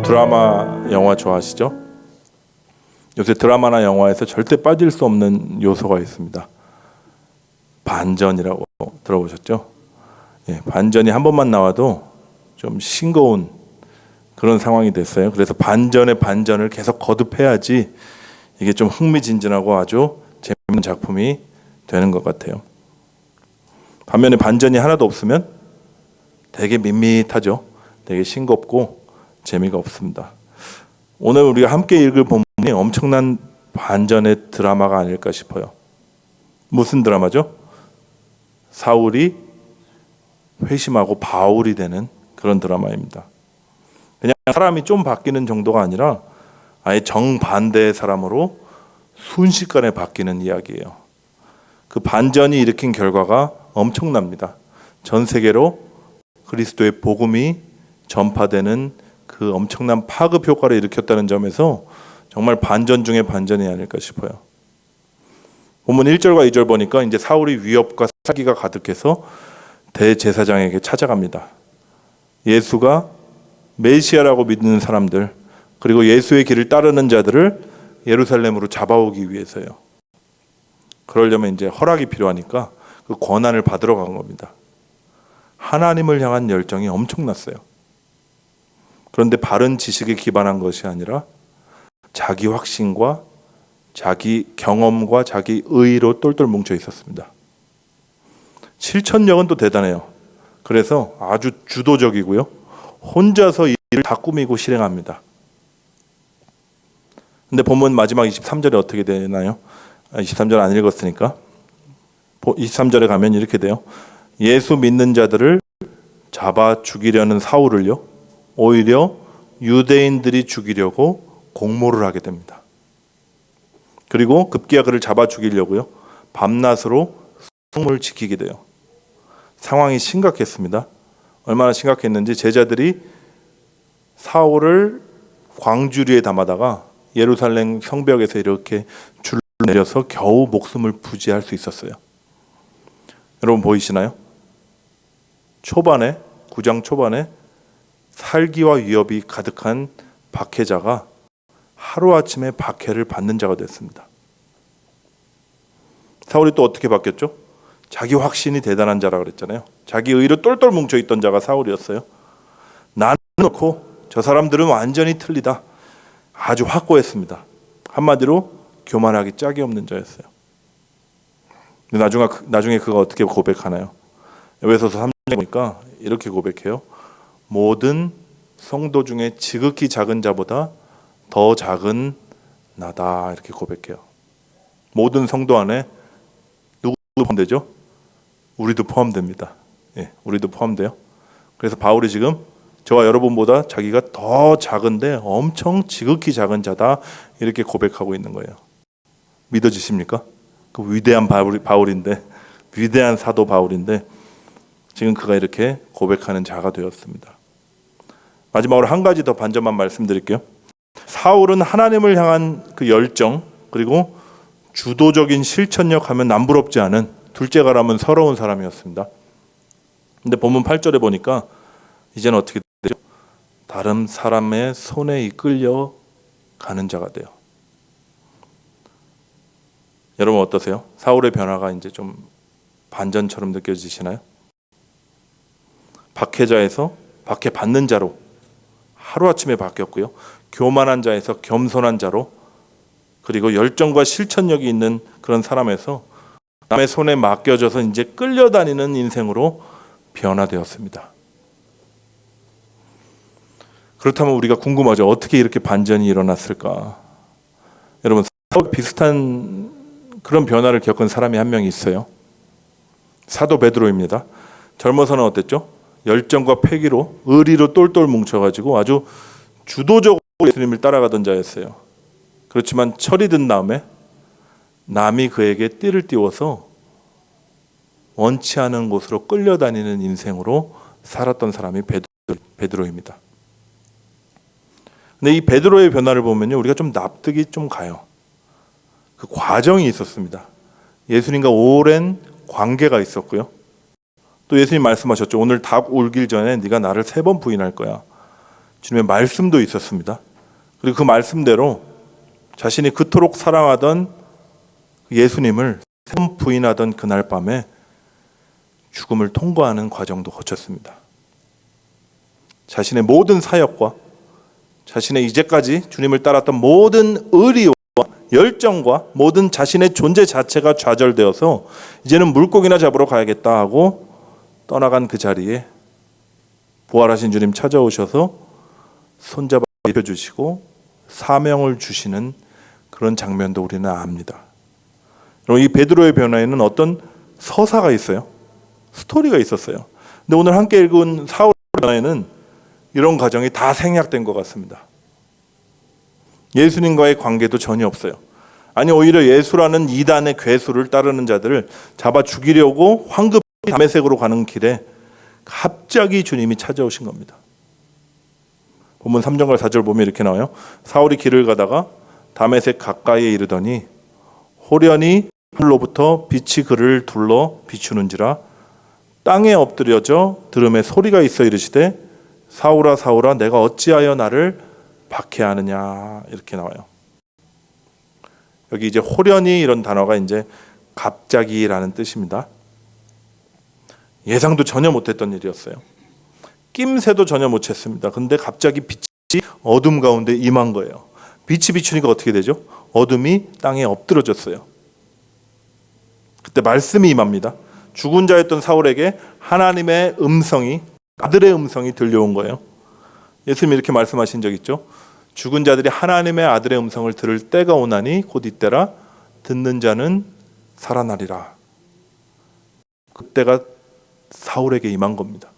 여러분 드라마, 영화 좋아하시죠? 요새 드라마나 영화에서 절대 빠질 수 없는 요소가 있습니다. 반전이라고 들어보셨죠? 예, 반전이 한 번만 나와도 좀 싱거운 그런 상황이 됐어요. 그래서 반전의 반전을 계속 거듭해야지 이게 좀 흥미진진하고 아주 재밌는 작품이 되는 것 같아요. 반면에 반전이 하나도 없으면 되게 밋밋하죠. 되게 싱겁고 재미가 없습니다. 오늘 우리가 함께 읽을 본문이 엄청난 반전의 드라마가 아닐까 싶어요. 무슨 드라마죠? 사울이 회심하고 바울이 되는 그런 드라마입니다. 그냥 사람이 좀 바뀌는 정도가 아니라 아예 정반대의 사람으로 순식간에 바뀌는 이야기예요. 그 반전이 일으킨 결과가 엄청납니다. 전 세계로 그리스도의 복음이 전파되는 그 엄청난 파급 효과를 일으켰다는 점에서 정말 반전 중에 반전이 아닐까 싶어요. 본문 1절과 2절 보니까 이제 사울이 위협과 사기가 가득해서 대제사장에게 찾아갑니다. 예수가 메시아라고 믿는 사람들, 그리고 예수의 길을 따르는 자들을 예루살렘으로 잡아오기 위해서요. 그러려면 이제 허락이 필요하니까 그 권한을 받으러 간 겁니다. 하나님을 향한 열정이 엄청났어요. 그런데 바른 지식에 기반한 것이 아니라 자기 확신과 자기 경험과 자기 의의로 똘똘 뭉쳐 있었습니다. 실천력은 또 대단해요. 그래서 아주 주도적이고요. 혼자서 일을 다 꾸미고 실행합니다. 근데 본문 마지막 23절에 어떻게 되나요? 23절 안 읽었으니까 23절에 가면 이렇게 돼요. 예수 믿는 자들을 잡아 죽이려는 사울을요, 오히려 유대인들이 죽이려고 공모를 하게 됩니다. 그리고 급기야 그를 잡아 죽이려고요, 밤낮으로 성문을 지키게 돼요. 상황이 심각했습니다. 얼마나 심각했는지 제자들이 사울을 광주리에 담아다가 예루살렘 성벽에서 이렇게 줄을 내려서 겨우 목숨을 부지할 수 있었어요. 여러분 보이시나요? 초반에 9장 초반에 살기와 위협이 가득한 박해자가 하루아침에 박해를 받는 자가 됐습니다. 사울이 또 어떻게 바뀌었죠? 자기 확신이 대단한 자라 그랬잖아요. 자기 의로 똘똘 뭉쳐있던 자가 사울이었어요. 나는 놓고 저 사람들은 완전히 틀리다. 아주 확고했습니다. 한마디로 교만하기 짝이 없는 자였어요. 나중에 그가 어떻게 고백하나요? 에베소서 3장에 보니까 이렇게 고백해요. 모든 성도 중에 지극히 작은 자보다 더 작은 나다, 이렇게 고백해요. 모든 성도 안에 누구 포함되죠? 우리도 포함됩니다. 예, 우리도 포함돼요. 그래서 바울이 지금 저와 여러분보다 자기가 더 작은데 엄청 지극히 작은 자다, 이렇게 고백하고 있는 거예요. 믿어지십니까? 그 위대한 바울인데, 위대한 사도 바울인데 지금 그가 이렇게 고백하는 자가 되었습니다. 마지막으로 한 가지 더 반전만 말씀드릴게요. 사울은 하나님을 향한 그 열정, 그리고 주도적인 실천력 하면 남부럽지 않은, 둘째가라면 서러운 사람이었습니다. 근데 본문 8절에 보니까 이제는 어떻게 되죠? 다른 사람의 손에 이끌려 가는 자가 돼요. 여러분 어떠세요? 사울의 변화가 이제 좀 반전처럼 느껴지시나요? 박해자에서 박해받는 자로 하루아침에 바뀌었고요. 교만한 자에서 겸손한 자로, 그리고 열정과 실천력이 있는 그런 사람에서 남의 손에 맡겨져서 이제 끌려다니는 인생으로 변화되었습니다. 그렇다면 우리가 궁금하죠. 어떻게 이렇게 반전이 일어났을까? 여러분, 사울 비슷한 그런 변화를 겪은 사람이 한 명 있어요. 사도 베드로입니다. 젊어서는 어땠죠? 열정과 패기로, 의리로 똘똘 뭉쳐가지고 아주 주도적으로 예수님을 따라가던 자였어요. 그렇지만 철이 든 다음에 남이 그에게 띠를 띄워서 원치 않은 곳으로 끌려다니는 인생으로 살았던 사람이 베드로입니다. 근데 이 베드로의 변화를 보면요, 우리가 좀 납득이 좀 가요. 그 과정이 있었습니다. 예수님과 오랜 관계가 있었고요. 또 예수님 말씀하셨죠. 오늘 닭 울길 전에 네가 나를 3번 부인할 거야. 주님의 말씀도 있었습니다. 그리고 그 말씀대로 자신이 그토록 사랑하던 예수님을 부인하던 그날 밤에 죽음을 통과하는 과정도 거쳤습니다. 자신의 모든 사역과 자신의 이제까지 주님을 따랐던 모든 의리와 열정과 모든 자신의 존재 자체가 좌절되어서 이제는 물고기나 잡으러 가야겠다 하고 떠나간 그 자리에 부활하신 주님 찾아오셔서 손잡아 입혀주시고 사명을 주시는 그런 장면도 우리는 압니다. 이 베드로의 변화에는 어떤 서사가 있어요. 스토리가 있었어요. 근데 오늘 함께 읽은 사울의 변화에는 이런 과정이 다 생략된 것 같습니다. 예수님과의 관계도 전혀 없어요. 아니 오히려 예수라는 이단의 괴수를 따르는 자들을 잡아 죽이려고 황급히 다메섹으로 가는 길에 갑자기 주님이 찾아오신 겁니다. 본문 3절과 4절 보면 이렇게 나와요. 사울이 길을 가다가 다메섹 가까이에 이르더니 호련히 하늘로부터 빛이 그를 둘러 비추는지라 땅에 엎드려져 들음에 소리가 있어 이르시되 사울아 사울아 내가 어찌하여 나를 박해하느냐 이렇게 나와요. 여기 이제 호련히 이런 단어가 이제 갑자기라는 뜻입니다. 예상도 전혀 못했던 일이었어요. 낌새도 전혀 못했습니다. 근데 갑자기 빛이 어둠 가운데 임한 거예요. 빛이 비추니까 어떻게 되죠? 어둠이 땅에 엎드러졌어요. 그때 말씀이 임합니다. 죽은 자였던 사울에게 하나님의 음성이, 아들의 음성이 들려온 거예요. 예수님이 이렇게 말씀하신 적 있죠. 죽은 자들이 하나님의 아들의 음성을 들을 때가 오나니 곧 이때라 듣는 자는 살아나리라. 그때가 사울에게 임한 겁니다.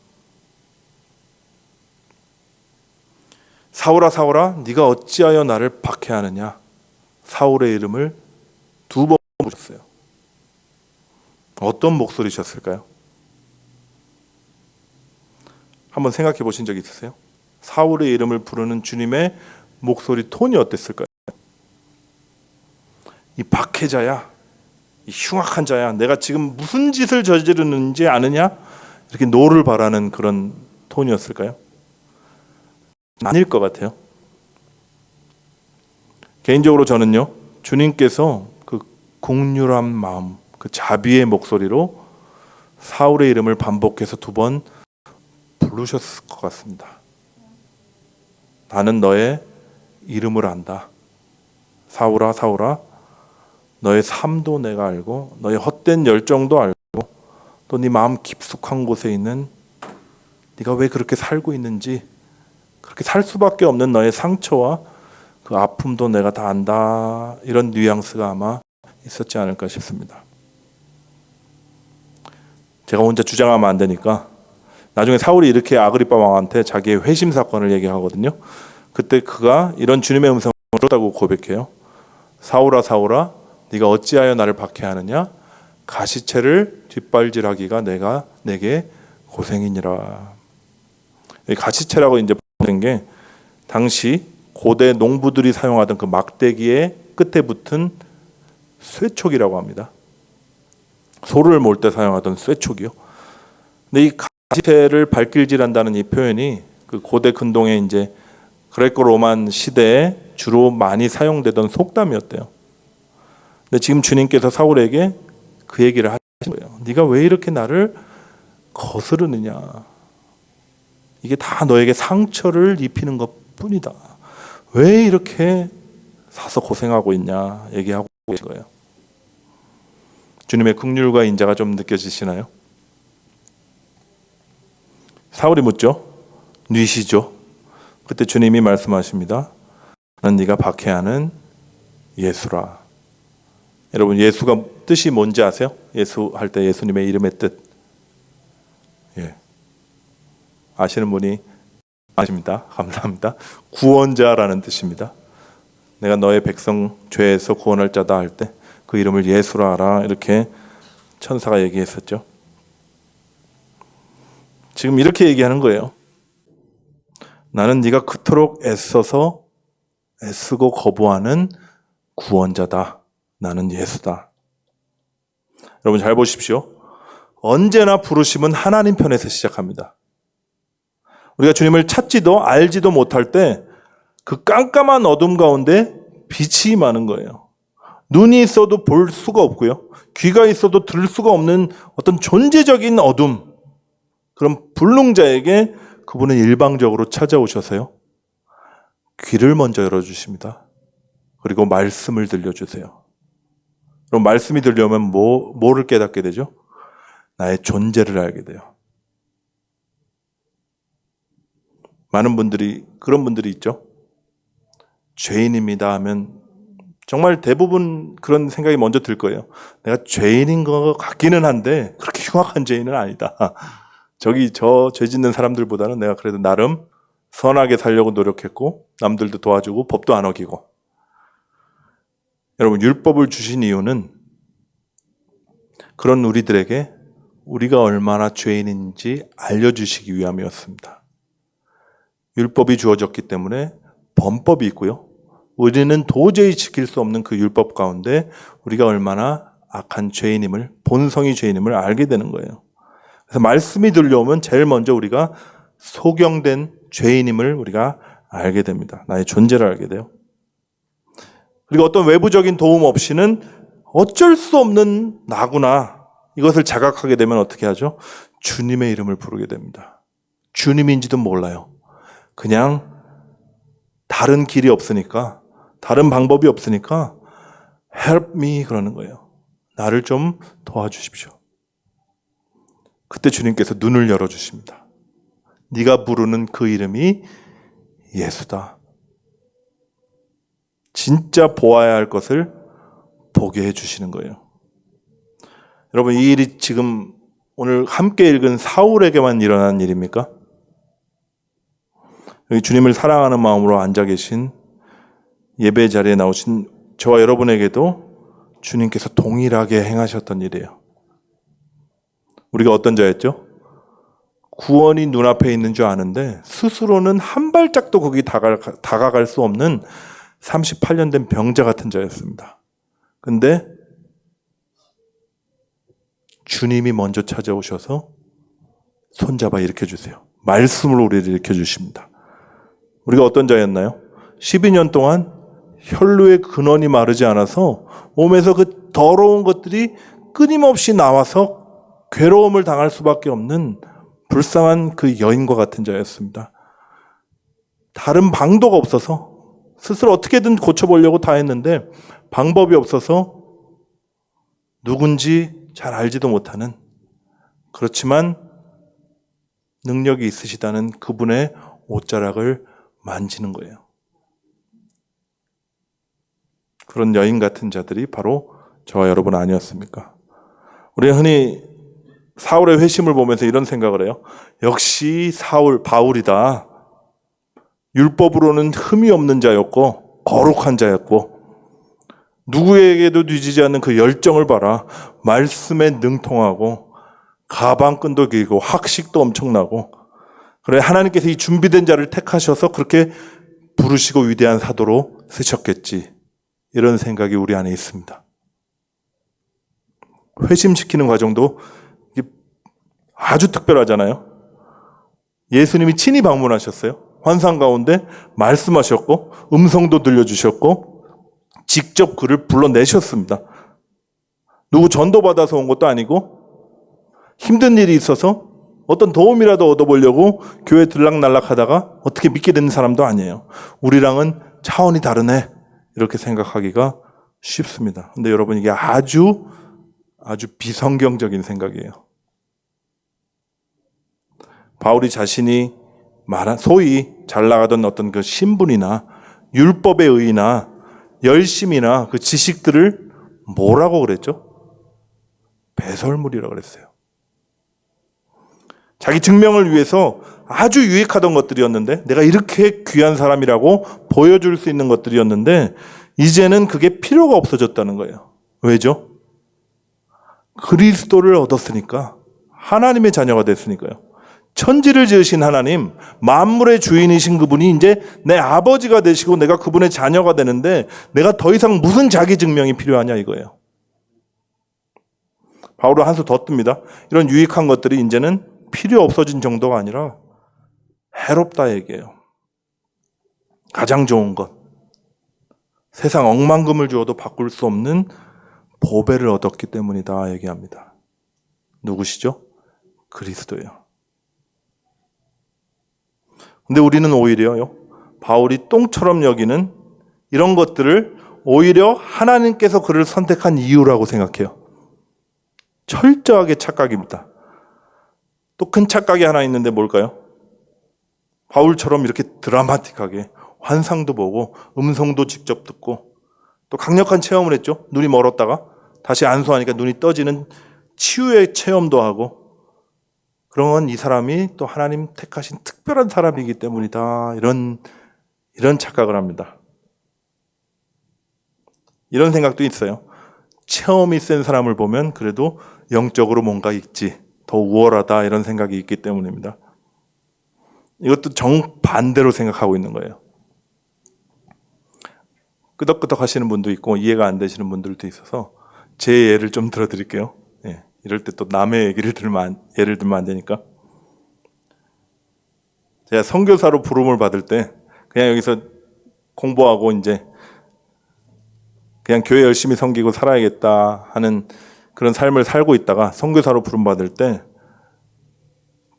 사울아 사울아 네가 어찌하여 나를 박해하느냐. 사울의 이름을 2번 부르셨어요. 어떤 목소리셨을까요? 한번 생각해 보신 적 있으세요? 사울의 이름을 부르는 주님의 목소리 톤이 어땠을까요? 이 박해자야, 이 흉악한 자야, 내가 지금 무슨 짓을 저지르는지 아느냐? 이렇게 노를 바라는 그런 톤이었을까요? 아닐 것 같아요. 개인적으로 저는요, 주님께서 그 긍휼한 마음, 그 자비의 목소리로 사울의 이름을 반복해서 2번 부르셨을 것 같습니다. 나는 너의 이름을 안다. 사울아 사울아 너의 삶도 내가 알고 너의 헛된 열정도 알고 또 네 마음 깊숙한 곳에 있는 네가 왜 그렇게 살고 있는지 그렇게 살 수밖에 없는 너의 상처와 그 아픔도 내가 다 안다. 이런 뉘앙스가 아마 있었지 않을까 싶습니다. 제가 혼자 주장하면 안 되니까 나중에 사울이 이렇게 아그리빠 왕한테 자기의 회심 사건을 얘기하거든요. 그때 그가 이런 주님의 음성을 들었다고 고백해요. 사울아 사울아 네가 어찌하여 나를 박해하느냐. 가시채를 뒷발질하기가 내가 내게 고생이니라. 가시채라고 이제 보는 게 당시 고대 농부들이 사용하던 그 막대기의 끝에 붙은 쇠촉이라고 합니다. 소를 몰 때 사용하던 쇠촉이요. 근데 이 가시채를 발길질한다는 이 표현이 그 고대 근동의 이제 그레코 로만 시대에 주로 많이 사용되던 속담이었대요. 근데 지금 주님께서 사울에게 그 얘기를 하신 거예요. 네가 왜 이렇게 나를 거스르느냐. 이게 다 너에게 상처를 입히는 것뿐이다. 왜 이렇게 사서 고생하고 있냐 얘기하고 계신 거예요. 주님의 긍휼과 인자가 좀 느껴지시나요? 사울이 묻죠. 뉘시죠. 그때 주님이 말씀하십니다. 나는 네가 박해하는 예수라. 여러분 예수가 뜻이 뭔지 아세요? 예수 할 때 예수님의 이름의 뜻. 예. 아시는 분이 아십니다. 감사합니다. 구원자라는 뜻입니다. 내가 너의 백성 죄에서 구원할 자다 할 때 그 이름을 예수라 하라 이렇게 천사가 얘기했었죠. 지금 이렇게 얘기하는 거예요. 나는 네가 그토록 애쓰고 거부하는 구원자다. 나는 예수다. 여러분 잘 보십시오. 언제나 부르심은 하나님 편에서 시작합니다. 우리가 주님을 찾지도 알지도 못할 때 그 깜깜한 어둠 가운데 빛이 많은 거예요. 눈이 있어도 볼 수가 없고요. 귀가 있어도 들을 수가 없는 어떤 존재적인 어둠, 그런 불능자에게 그분은 일방적으로 찾아오셔서요. 귀를 먼저 열어주십니다. 그리고 말씀을 들려주세요. 그럼 말씀이 들려오면 뭐를 깨닫게 되죠? 나의 존재를 알게 돼요. 많은 분들이 그런 분들이 있죠. 죄인입니다 하면 정말 대부분 그런 생각이 먼저 들 거예요. 내가 죄인인 것 같기는 한데 그렇게 흉악한 죄인은 아니다. 저 죄 짓는 사람들보다는 내가 그래도 나름 선하게 살려고 노력했고 남들도 도와주고 법도 안 어기고. 여러분, 율법을 주신 이유는 그런 우리들에게 우리가 얼마나 죄인인지 알려주시기 위함이었습니다. 율법이 주어졌기 때문에 범법이 있고요. 우리는 도저히 지킬 수 없는 그 율법 가운데 우리가 얼마나 악한 죄인임을, 본성이 죄인임을 알게 되는 거예요. 그래서 말씀이 들려오면 제일 먼저 우리가 소경된 죄인임을 우리가 알게 됩니다. 나의 존재를 알게 돼요. 그리고 어떤 외부적인 도움 없이는 어쩔 수 없는 나구나, 이것을 자각하게 되면 어떻게 하죠? 주님의 이름을 부르게 됩니다. 주님인지도 몰라요. 그냥 다른 길이 없으니까, 다른 방법이 없으니까 help me 그러는 거예요. 나를 좀 도와주십시오. 그때 주님께서 눈을 열어주십니다. 네가 부르는 그 이름이 예수다. 진짜 보아야 할 것을 보게 해주시는 거예요. 여러분, 이 일이 지금 오늘 함께 읽은 사울에게만 일어난 일입니까? 여기 주님을 사랑하는 마음으로 앉아 계신 예배 자리에 나오신 저와 여러분에게도 주님께서 동일하게 행하셨던 일이에요. 우리가 어떤 자였죠? 구원이 눈앞에 있는 줄 아는데 스스로는 한 발짝도 거기 다가갈 수 없는 38년 된 병자 같은 자였습니다. 근데 주님이 먼저 찾아오셔서 손잡아 일으켜 주세요. 말씀으로 우리를 일으켜 주십니다. 우리가 어떤 자였나요? 12년 동안 혈루의 근원이 마르지 않아서 몸에서 그 더러운 것들이 끊임없이 나와서 괴로움을 당할 수밖에 없는 불쌍한 그 여인과 같은 자였습니다. 다른 방도가 없어서 스스로 어떻게든 고쳐보려고 다 했는데 방법이 없어서 누군지 잘 알지도 못하는, 그렇지만 능력이 있으시다는 그분의 옷자락을 만지는 거예요. 그런 여인 같은 자들이 바로 저와 여러분 아니었습니까? 우리가 흔히 사울의 회심을 보면서 이런 생각을 해요. 역시 바울이다. 율법으로는 흠이 없는 자였고 거룩한 자였고 누구에게도 뒤지지 않는 그 열정을 봐라. 말씀에 능통하고 가방끈도 길고 학식도 엄청나고, 그래 하나님께서 이 준비된 자를 택하셔서 그렇게 부르시고 위대한 사도로 쓰셨겠지. 이런 생각이 우리 안에 있습니다. 회심시키는 과정도 아주 특별하잖아요. 예수님이 친히 방문하셨어요. 환상 가운데 말씀하셨고 음성도 들려주셨고 직접 그를 불러내셨습니다. 누구 전도받아서 온 것도 아니고 힘든 일이 있어서 어떤 도움이라도 얻어보려고 교회 들락날락 하다가 어떻게 믿게 된 사람도 아니에요. 우리랑은 차원이 다르네, 이렇게 생각하기가 쉽습니다. 근데 여러분, 이게 아주 비성경적인 생각이에요. 바울이 자신이 소위 잘 나가던 어떤 그 신분이나 율법의 의나 열심이나 그 지식들을 뭐라고 그랬죠? 배설물이라고 그랬어요. 자기 증명을 위해서 아주 유익하던 것들이었는데, 내가 이렇게 귀한 사람이라고 보여줄 수 있는 것들이었는데 이제는 그게 필요가 없어졌다는 거예요. 왜죠? 그리스도를 얻었으니까, 하나님의 자녀가 됐으니까요. 천지를 지으신 하나님, 만물의 주인이신 그분이 이제 내 아버지가 되시고 내가 그분의 자녀가 되는데 내가 더 이상 무슨 자기 증명이 필요하냐 이거예요. 바울은 한 수 더 뜹니다. 이런 유익한 것들이 이제는 필요 없어진 정도가 아니라 해롭다 얘기해요. 가장 좋은 것. 세상 억만금을 주어도 바꿀 수 없는 보배를 얻었기 때문이다 얘기합니다. 누구시죠? 그리스도예요. 근데 우리는 오히려요, 바울이 똥처럼 여기는 이런 것들을 오히려 하나님께서 그를 선택한 이유라고 생각해요. 철저하게 착각입니다. 또 큰 착각이 하나 있는데 뭘까요? 바울처럼 이렇게 드라마틱하게 환상도 보고 음성도 직접 듣고 또 강력한 체험을 했죠. 눈이 멀었다가 다시 안수하니까 눈이 떠지는 치유의 체험도 하고, 그런 건 이 사람이 또 하나님 택하신 특별한 사람이기 때문이다. 이런 착각을 합니다. 이런 생각도 있어요. 체험이 센 사람을 보면 그래도 영적으로 뭔가 있지, 더 우월하다, 이런 생각이 있기 때문입니다. 이것도 정반대로 생각하고 있는 거예요. 끄덕끄덕 하시는 분도 있고 이해가 안 되시는 분들도 있어서 제 예를 좀 들어드릴게요. 이럴 때 또 남의 얘기를 예를 들면 안 되니까. 제가 선교사로 부름을 받을 때 그냥 여기서 공부하고 이제 그냥 교회 열심히 섬기고 살아야겠다 하는 그런 삶을 살고 있다가 선교사로 부름 받을 때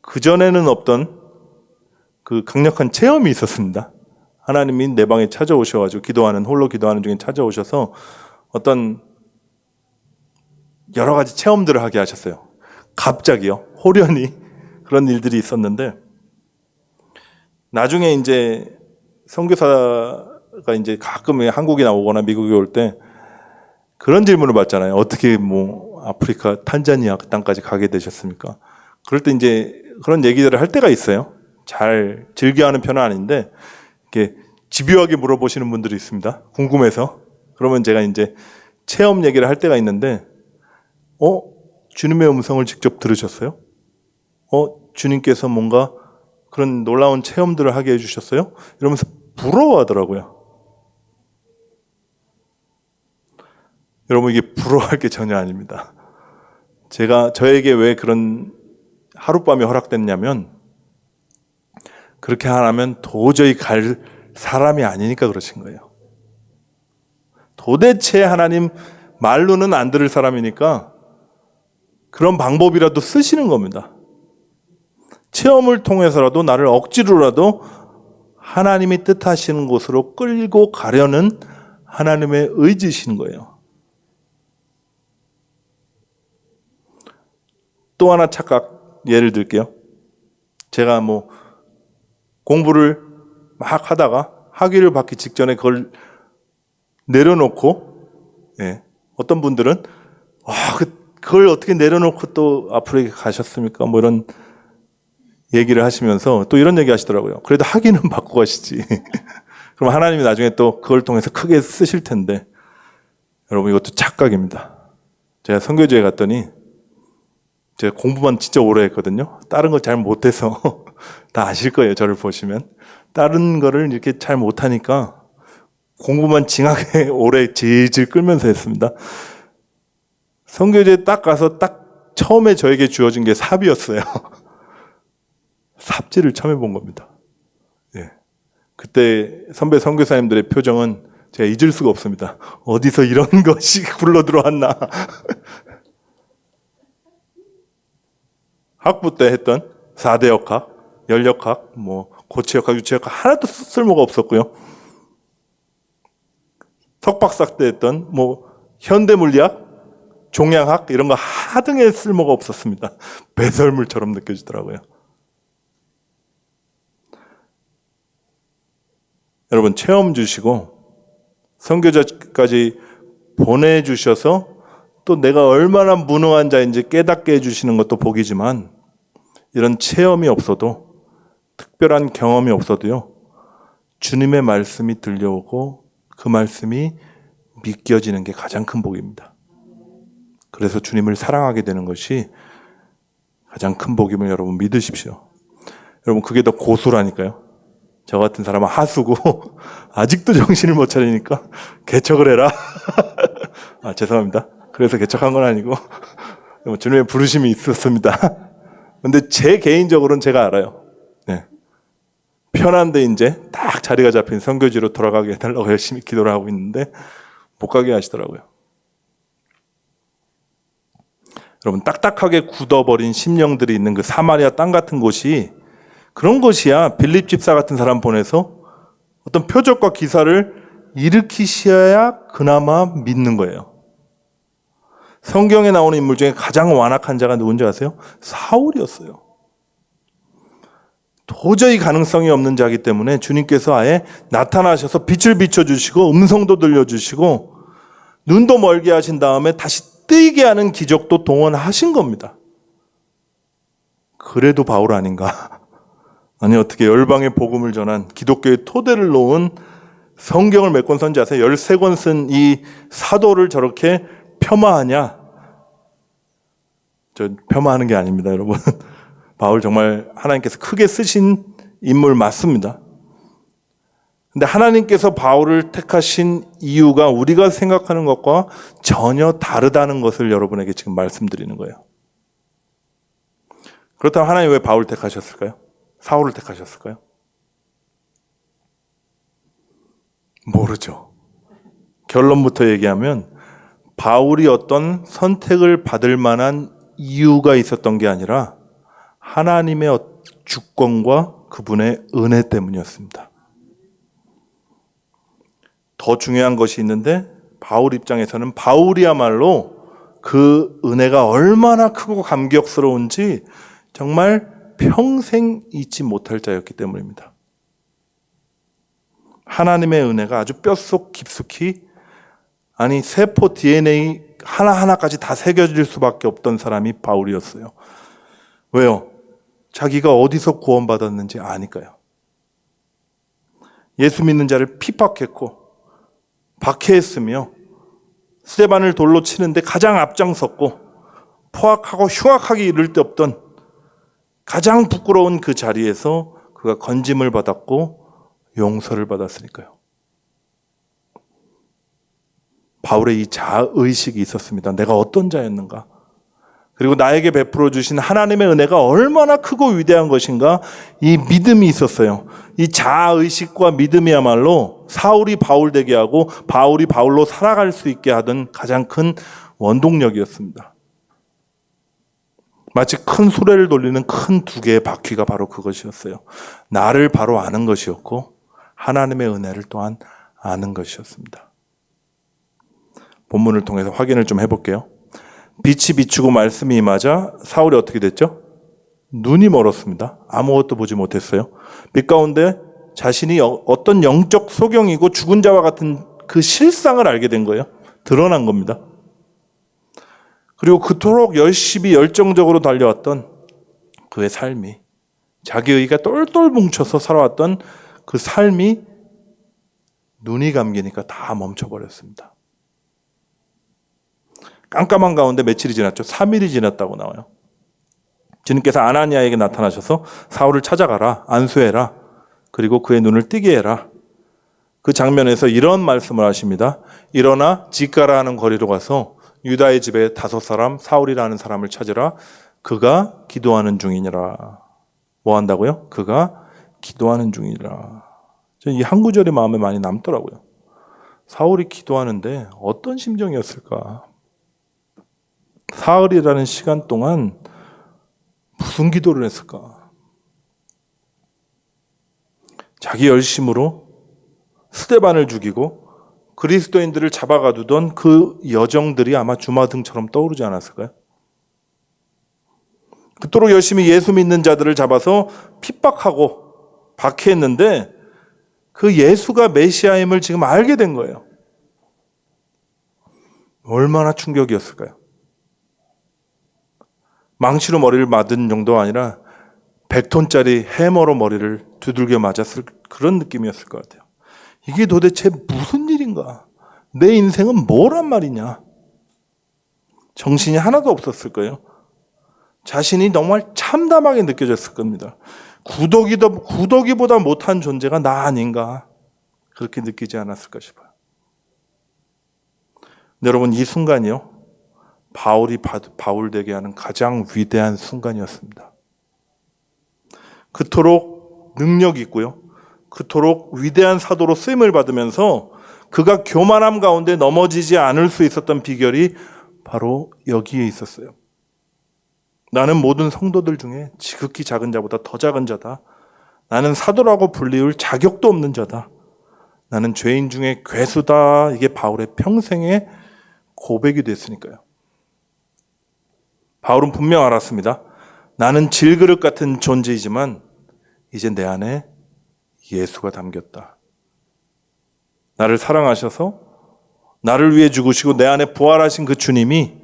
그전에는 없던 그 강력한 체험이 있었습니다. 하나님이 내 방에 찾아오셔가지고 홀로 기도하는 중에 찾아오셔서 어떤 여러 가지 체험들을 하게 하셨어요. 갑자기요. 호련히 그런 일들이 있었는데, 나중에 이제 선교사가 이제 가끔 한국에 나오거나 미국에 올 때 그런 질문을 받잖아요. 어떻게 아프리카 탄자니아 그 땅까지 가게 되셨습니까? 그럴 때 이제 그런 얘기들을 할 때가 있어요. 잘 즐겨하는 편은 아닌데 이렇게 집요하게 물어보시는 분들이 있습니다. 궁금해서. 그러면 제가 이제 체험 얘기를 할 때가 있는데, 주님의 음성을 직접 들으셨어요? 주님께서 뭔가 그런 놀라운 체험들을 하게 해주셨어요? 이러면서 부러워하더라고요. 여러분, 이게 부러워할 게 전혀 아닙니다. 저에게 왜 그런 하룻밤이 허락됐냐면, 그렇게 하면 도저히 갈 사람이 아니니까 그러신 거예요. 도대체 하나님 말로는 안 들을 사람이니까 그런 방법이라도 쓰시는 겁니다. 체험을 통해서라도 나를 억지로라도 하나님이 뜻하시는 곳으로 끌고 가려는 하나님의 의지이신 거예요. 또 하나 착각 예를 들게요. 제가 공부를 막 하다가 학위를 받기 직전에 그걸 내려놓고, 어떤 분들은 그걸 어떻게 내려놓고 또 앞으로 가셨습니까? 이런 얘기를 하시면서 또 이런 얘기 하시더라고요. 그래도 학위는 받고 가시지. 그럼 하나님이 나중에 또 그걸 통해서 크게 쓰실 텐데. 여러분, 이것도 착각입니다. 제가 선교지에 갔더니 제가 공부만 진짜 오래 했거든요. 다른 걸 잘 못해서 다 아실 거예요. 저를 보시면. 다른 거를 이렇게 잘 못하니까 공부만 징하게 오래 질질 끌면서 했습니다. 선교지에 딱 가서 딱 처음에 저에게 주어진 게 삽이었어요. 삽질을 처음 해본 겁니다. 그때 선배 선교사님들의 표정은 제가 잊을 수가 없습니다. 어디서 이런 것이 굴러 들어왔나. 학부 때 했던 4대 역학, 열역학, 고체역학, 유체역학 하나도 쓸모가 없었고요. 석박사 때 했던 현대물리학, 종양학 이런 거 하등에 쓸모가 없었습니다. 배설물처럼 느껴지더라고요. 여러분, 체험 주시고 선교자까지 보내주셔서 또 내가 얼마나 무능한 자인지 깨닫게 해주시는 것도 복이지만, 이런 체험이 없어도, 특별한 경험이 없어도요, 주님의 말씀이 들려오고 그 말씀이 믿겨지는 게 가장 큰 복입니다. 그래서 주님을 사랑하게 되는 것이 가장 큰 복임을 여러분 믿으십시오. 여러분, 그게 더 고수라니까요. 저 같은 사람은 하수고 아직도 정신을 못 차리니까 개척을 해라. 죄송합니다. 그래서 개척한 건 아니고 주님의 부르심이 있었습니다. 근데 제 개인적으로는 제가 알아요. 편한데 이제 딱 자리가 잡힌 선교지로 돌아가게 해달라고 열심히 기도를 하고 있는데 못 가게 하시더라고요. 여러분, 딱딱하게 굳어버린 심령들이 있는 그 사마리아 땅 같은 곳이 그런 곳이야. 빌립 집사 같은 사람 보내서 어떤 표적과 기사를 일으키셔야 그나마 믿는 거예요. 성경에 나오는 인물 중에 가장 완악한 자가 누군지 아세요? 사울이었어요. 도저히 가능성이 없는 자이기 때문에 주님께서 아예 나타나셔서 빛을 비춰주시고 음성도 들려주시고 눈도 멀게 하신 다음에 다시 뜨이게 하는 기적도 동원하신 겁니다. 그래도 바울 아닌가? 아니, 어떻게 열방의 복음을 전한 기독교의 토대를 놓은 성경을 몇 권 선지 아세요? 13권 쓴 이 사도를 저렇게 폄하하냐? 저 폄하하는 게 아닙니다, 여러분. 바울 정말 하나님께서 크게 쓰신 인물 맞습니다. 근데 하나님께서 바울을 택하신 이유가 우리가 생각하는 것과 전혀 다르다는 것을 여러분에게 지금 말씀드리는 거예요. 그렇다면 하나님 왜 바울을 택하셨을까요? 사울을 택하셨을까요? 모르죠. 결론부터 얘기하면 바울이 어떤 선택을 받을 만한 이유가 있었던 게 아니라 하나님의 주권과 그분의 은혜 때문이었습니다. 더 중요한 것이 있는데 바울 입장에서는 바울이야말로 그 은혜가 얼마나 크고 감격스러운지 정말 평생 잊지 못할 자였기 때문입니다. 하나님의 은혜가 아주 뼛속 깊숙이, 아니 세포 DNA 하나하나까지 다 새겨질 수밖에 없던 사람이 바울이었어요. 왜요? 자기가 어디서 구원받았는지 아니까요. 예수 믿는 자를 핍박했고 박해했으며 스데반을 돌로 치는데 가장 앞장섰고 포악하고 흉악하게 이를 데 없던 가장 부끄러운 그 자리에서 그가 건짐을 받았고 용서를 받았으니까요. 바울의 이 자의식이 있었습니다. 내가 어떤 자였는가? 그리고 나에게 베풀어 주신 하나님의 은혜가 얼마나 크고 위대한 것인가? 이 믿음이 있었어요. 이 자의식과 믿음이야말로 사울이 바울 되게 하고 바울이 바울로 살아갈 수 있게 하던 가장 큰 원동력이었습니다. 마치 큰 수레를 돌리는 큰 두 개의 바퀴가 바로 그것이었어요. 나를 바로 아는 것이었고 하나님의 은혜를 또한 아는 것이었습니다. 본문을 통해서 확인을 좀 해볼게요. 빛이 비추고 말씀이 임하자 사울이 어떻게 됐죠? 눈이 멀었습니다. 아무것도 보지 못했어요. 빛 가운데 자신이 어떤 영적 소경이고 죽은 자와 같은 그 실상을 알게 된 거예요. 드러난 겁니다. 그리고 그토록 열심히 열정적으로 달려왔던 그의 삶이, 자기의 의가 똘똘 뭉쳐서 살아왔던 그 삶이 눈이 감기니까 다 멈춰버렸습니다. 깜깜한 가운데 며칠이 지났죠. 3일이 지났다고 나와요. 주님께서 아나니아에게 나타나셔서 사울을 찾아가라, 안수해라, 그리고 그의 눈을 뜨게 해라. 그 장면에서 이런 말씀을 하십니다. 일어나 직가라 하는 거리로 가서 유다의 집에 5사람, 사울이라는 사람을 찾으라. 그가 기도하는 중이니라. 뭐 한다고요? 그가 기도하는 중이니라. 이 한 구절이 마음에 많이 남더라고요. 사울이 기도하는데 어떤 심정이었을까? 사흘이라는 시간 동안 무슨 기도를 했을까? 자기 열심으로 스데반을 죽이고 그리스도인들을 잡아가두던 그 여정들이 아마 주마등처럼 떠오르지 않았을까요? 그토록 열심히 예수 믿는 자들을 잡아서 핍박하고 박해했는데 그 예수가 메시아임을 지금 알게 된 거예요. 얼마나 충격이었을까요? 망치로 머리를 맞은 정도가 아니라 100톤짜리 해머로 머리를 두들겨 맞았을 그런 느낌이었을 것 같아요. 이게 도대체 무슨 일인가? 내 인생은 뭐란 말이냐? 정신이 하나도 없었을 거예요. 자신이 정말 참담하게 느껴졌을 겁니다. 구더기보다 못한 존재가 나 아닌가? 그렇게 느끼지 않았을까 싶어요. 여러분, 이 순간이요, 바울이 바울 되게 하는 가장 위대한 순간이었습니다. 그토록 능력 있고요, 그토록 위대한 사도로 쓰임을 받으면서 그가 교만함 가운데 넘어지지 않을 수 있었던 비결이 바로 여기에 있었어요. 나는 모든 성도들 중에 지극히 작은 자보다 더 작은 자다. 나는 사도라고 불리울 자격도 없는 자다. 나는 죄인 중에 괴수다. 이게 바울의 평생의 고백이 됐으니까요. 바울은 분명 알았습니다. 나는 질그릇 같은 존재이지만 이제 내 안에 예수가 담겼다. 나를 사랑하셔서 나를 위해 죽으시고 내 안에 부활하신 그 주님이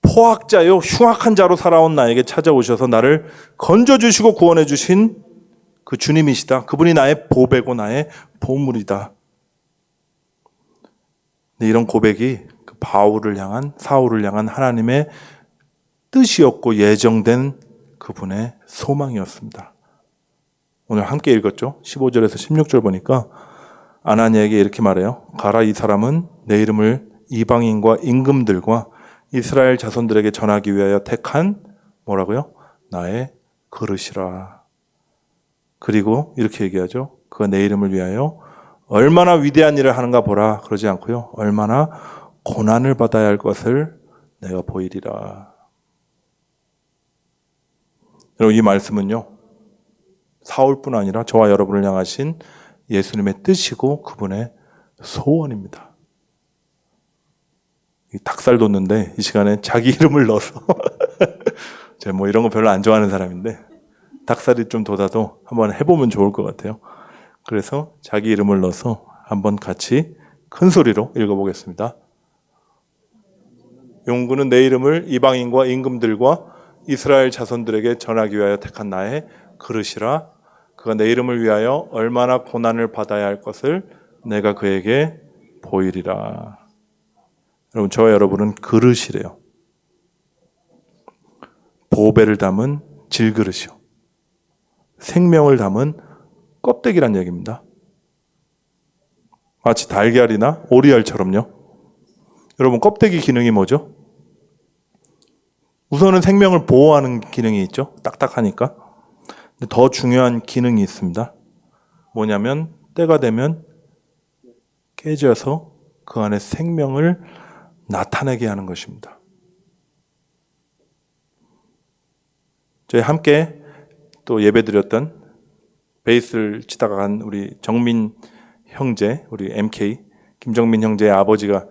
포악자요 흉악한 자로 살아온 나에게 찾아오셔서 나를 건져주시고 구원해 주신 그 주님이시다. 그분이 나의 보배고 나의 보물이다. 이런 고백이 그 바울을 향한, 사울을 향한 하나님의 뜻이었고 예정된 그분의 소망이었습니다. 오늘 함께 읽었죠. 15절에서 16절 보니까 아나니에게 이렇게 말해요. 가라, 이 사람은 내 이름을 이방인과 임금들과 이스라엘 자손들에게 전하기 위하여 택한 뭐라고요? 나의 그릇이라. 그리고 이렇게 얘기하죠. 그가 내 이름을 위하여 얼마나 위대한 일을 하는가 보라. 그러지 않고요. 얼마나 고난을 받아야 할 것을 내가 보이리라. 여러분, 이 말씀은요, 사울뿐 아니라 저와 여러분을 향하신 예수님의 뜻이고 그분의 소원입니다. 닭살 돋는데 이 시간에 자기 이름을 넣어서 제가 뭐 이런 거 별로 안 좋아하는 사람인데 닭살이 좀 돋아도 한번 해보면 좋을 것 같아요. 그래서 자기 이름을 넣어서 한번 같이 큰 소리로 읽어보겠습니다. 용구는 내 이름을 이방인과 임금들과 이스라엘 자손들에게 전하기 위하여 택한 나의 그릇이라. 그가 내 이름을 위하여 얼마나 고난을 받아야 할 것을 내가 그에게 보이리라. 여러분, 저와 여러분은 그릇이래요. 보배를 담은 질그릇이요. 생명을 담은 껍데기란 얘기입니다. 마치 달걀이나 오리알처럼요. 여러분, 껍데기 기능이 뭐죠? 우선은 생명을 보호하는 기능이 있죠. 딱딱하니까. 근데 더 중요한 기능이 있습니다. 뭐냐면 때가 되면 깨져서 그 안에 생명을 나타내게 하는 것입니다. 저희 함께 또 예배드렸던 베이스를 치다가 간 우리 정민 형제, 우리 MK 김정민 형제의 아버지가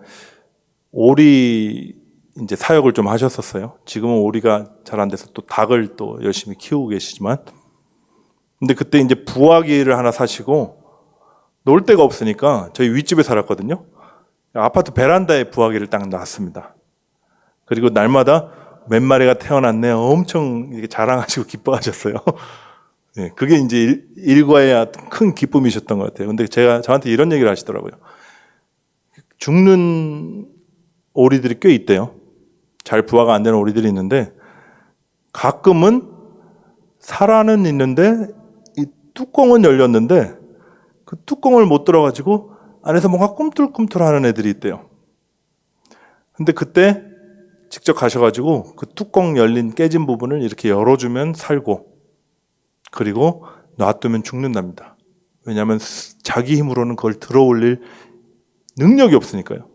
오리 이제 사역을 좀 하셨었어요. 지금은 오리가 잘 안 돼서 또 닭을 또 열심히 키우고 계시지만, 근데 그때 이제 부화기를 하나 사시고 놀 데가 없으니까 저희 윗집에 살았거든요. 아파트 베란다에 부화기를 딱 놨습니다. 그리고 날마다 몇 마리가 태어났네 엄청 이렇게 자랑하시고 기뻐하셨어요. 네, 그게 이제 일과의 큰 기쁨이셨던 것 같아요. 근데 저한테 이런 얘기를 하시더라고요. 죽는 오리들이 꽤 있대요. 잘 부화가 안 되는 오리들이 있는데 가끔은 살아는 있는데 이 뚜껑은 열렸는데 그 뚜껑을 못 들어가지고 안에서 뭔가 꿈틀꿈틀하는 애들이 있대요. 근데 그때 직접 가셔가지고 그 뚜껑 열린 깨진 부분을 이렇게 열어주면 살고, 그리고 놔두면 죽는답니다. 왜냐하면 자기 힘으로는 그걸 들어올릴 능력이 없으니까요.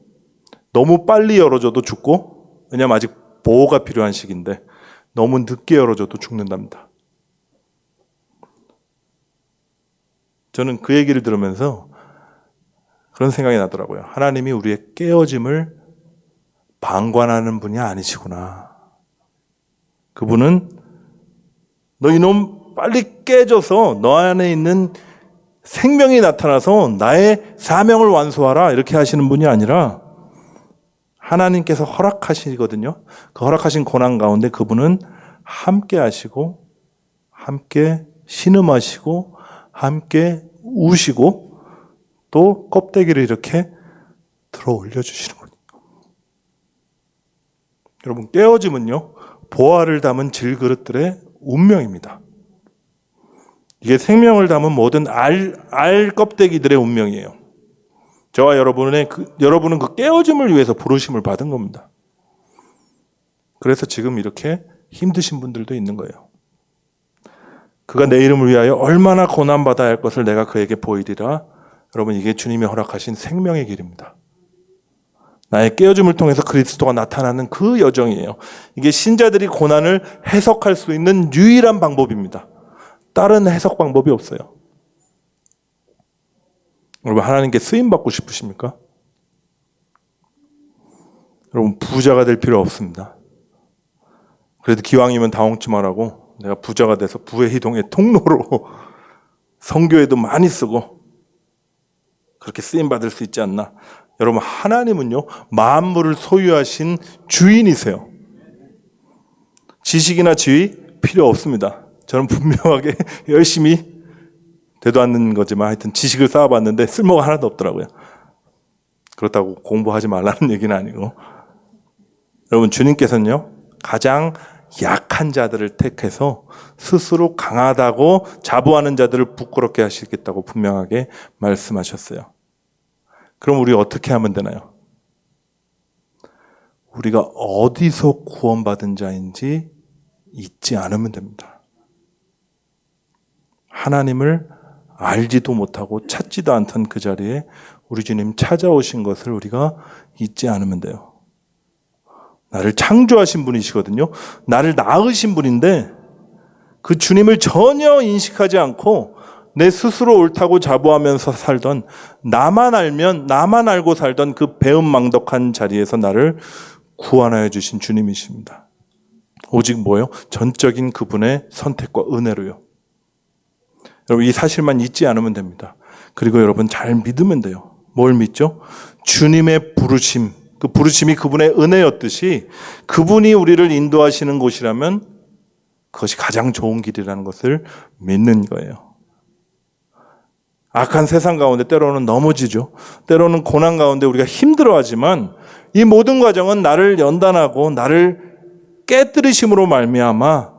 너무 빨리 열어줘도 죽고, 왜냐하면 아직 보호가 필요한 시기인데 너무 늦게 열어줘도 죽는답니다. 저는 그 얘기를 들으면서 그런 생각이 나더라고요. 하나님이 우리의 깨어짐을 방관하는 분이 아니시구나. 그분은 너 이놈 빨리 깨져서 너 안에 있는 생명이 나타나서 나의 사명을 완수하라 이렇게 하시는 분이 아니라 하나님께서 허락하시거든요. 그 허락하신 고난 가운데 그분은 함께 하시고 함께 신음하시고 함께 우시고 또 껍데기를 이렇게 들어 올려주시는 거예요. 여러분, 깨어짐은요 보화를 담은 질그릇들의 운명입니다. 이게 생명을 담은 모든 알 껍데기들의 운명이에요. 저와 여러분은 그 깨어짐을 위해서 부르심을 받은 겁니다. 그래서 지금 이렇게 힘드신 분들도 있는 거예요. 그가 내 이름을 위하여 얼마나 고난받아야 할 것을 내가 그에게 보이리라. 여러분, 이게 주님이 허락하신 생명의 길입니다. 나의 깨어짐을 통해서 그리스도가 나타나는 그 여정이에요. 이게 신자들이 고난을 해석할 수 있는 유일한 방법입니다. 다른 해석 방법이 없어요. 여러분, 하나님께 쓰임받고 싶으십니까? 여러분, 부자가 될 필요 없습니다. 그래도 기왕이면 다홍치 말하고 내가 부자가 돼서 부의 희동의 통로로 선교에도 많이 쓰고 그렇게 쓰임받을 수 있지 않나. 여러분, 하나님은요, 만물을 소유하신 주인이세요. 지식이나 지위 필요 없습니다. 저는 분명하게 열심히 되도 않는 거지만 하여튼 지식을 쌓아봤는데 쓸모가 하나도 없더라고요. 그렇다고 공부하지 말라는 얘기는 아니고. 여러분, 주님께서는요, 가장 약한 자들을 택해서 스스로 강하다고 자부하는 자들을 부끄럽게 하시겠다고 분명하게 말씀하셨어요. 그럼 우리 어떻게 하면 되나요? 우리가 어디서 구원받은 자인지 잊지 않으면 됩니다. 하나님을 알지도 못하고 찾지도 않던 그 자리에 우리 주님 찾아오신 것을 우리가 잊지 않으면 돼요. 나를 창조하신 분이시거든요. 나를 낳으신 분인데 그 주님을 전혀 인식하지 않고 내 스스로 옳다고 자부하면서 살던, 나만 알고 살던 그 배은망덕한 자리에서 나를 구원하여 주신 주님이십니다. 오직 뭐예요? 전적인 그분의 선택과 은혜로요. 여러분, 이 사실만 잊지 않으면 됩니다. 그리고 여러분, 잘 믿으면 돼요. 뭘 믿죠? 주님의 부르심, 그 부르심이 그분의 은혜였듯이 그분이 우리를 인도하시는 곳이라면 그것이 가장 좋은 길이라는 것을 믿는 거예요. 악한 세상 가운데 때로는 넘어지죠. 때로는 고난 가운데 우리가 힘들어하지만 이 모든 과정은 나를 연단하고 나를 깨뜨리심으로 말미암아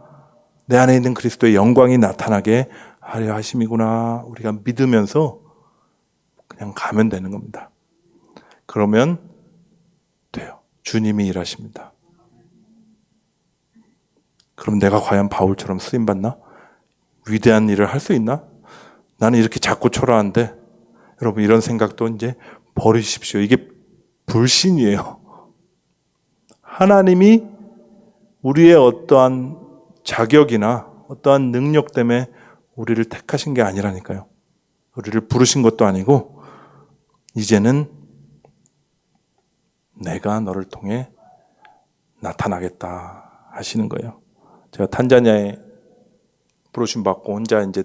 내 안에 있는 그리스도의 영광이 나타나게 하려 하심이구나. 우리가 믿으면서 그냥 가면 되는 겁니다. 그러면 돼요. 주님이 일하십니다. 그럼 내가 과연 바울처럼 쓰임받나? 위대한 일을 할 수 있나? 나는 이렇게 작고 초라한데. 여러분, 이런 생각도 이제 버리십시오. 이게 불신이에요. 하나님이 우리의 어떠한 자격이나 어떠한 능력 때문에 우리를 택하신 게 아니라니까요. 우리를 부르신 것도 아니고 이제는 내가 너를 통해 나타나겠다 하시는 거예요. 제가 탄자니아에 부르심 받고 혼자 이제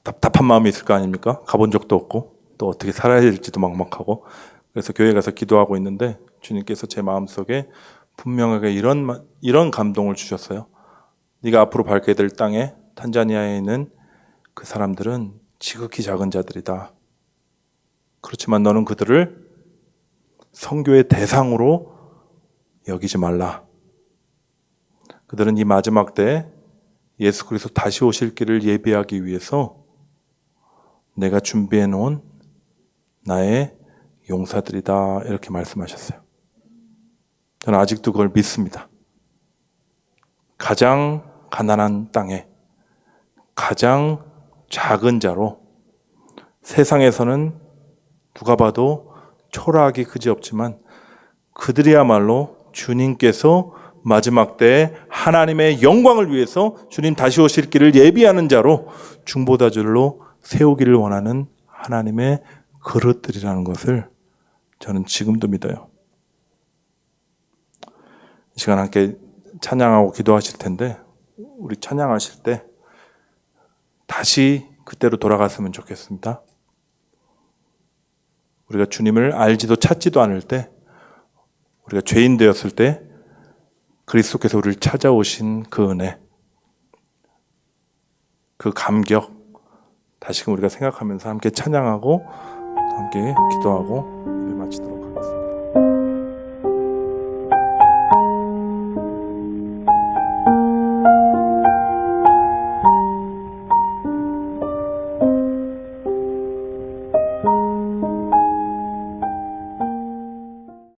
답답한 마음이 있을 거 아닙니까? 가본 적도 없고 또 어떻게 살아야 될지도 막막하고. 그래서 교회 가서 기도하고 있는데 주님께서 제 마음속에 분명하게 이런 감동을 주셨어요. 네가 앞으로 밟게 될 땅에 탄자니아에 있는 그 사람들은 지극히 작은 자들이다. 그렇지만 너는 그들을 선교의 대상으로 여기지 말라. 그들은 이 마지막 때에 예수 그리스도 다시 오실 길을 예비하기 위해서 내가 준비해 놓은 나의 용사들이다. 이렇게 말씀하셨어요. 저는 아직도 그걸 믿습니다. 가장 가난한 땅에 가장 작은 자로 세상에서는 누가 봐도 초라하기 그지없지만 그들이야말로 주님께서 마지막 때에 하나님의 영광을 위해서 주님 다시 오실 길을 예비하는 자로 중보자들로 세우기를 원하는 하나님의 그릇들이라는 것을 저는 지금도 믿어요. 이 시간 함께 찬양하고 기도하실 텐데 우리 찬양하실 때 다시 그때로 돌아갔으면 좋겠습니다. 우리가 주님을 알지도 찾지도 않을 때, 우리가 죄인 되었을 때 그리스도께서 우리를 찾아오신 그 은혜, 그 감격 다시금 우리가 생각하면서 함께 찬양하고 함께 기도하고 예배 마치도록